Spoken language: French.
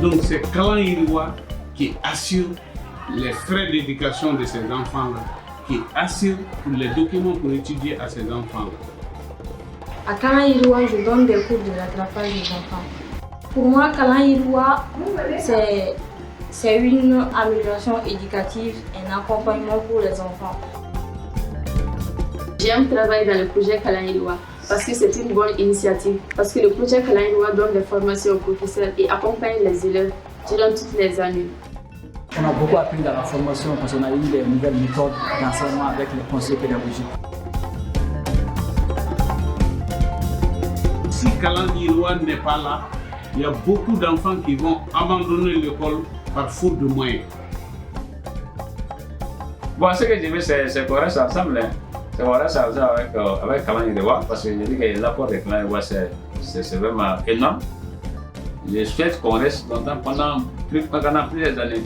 Donc c'est Kalan Yiriwa qui assure les frais d'éducation de ces enfants-là, qui assure les documents pour étudier à ces enfants-là. À Kalan Yiriwa, je donne des cours de rattrapage des enfants. Pour moi, Kalan Yiriwa, c'est une amélioration éducative, un accompagnement pour les enfants. J'aime travailler dans le projet Kalan Yiriwa parce que c'est une bonne initiative, parce que le projet Kalan Yiriwa donne des formations aux professeurs et accompagne les élèves durant toutes les années. On a beaucoup appris dans la formation parce qu'on a eu des nouvelles méthodes d'enseignement avec les conseils pédagogiques. Si Kalan Yiriwa n'est pas là, il y a beaucoup d'enfants qui vont abandonner l'école par faute de moyens. Bon, ce que je veux, c'est qu'on reste ensemble. C'est qu'on reste ensemble avec Kalan Yiriwa parce que je dis que l'apport de Kalan Yiriwa, c'est vraiment énorme. Je souhaite qu'on reste longtemps pendant plusieurs années.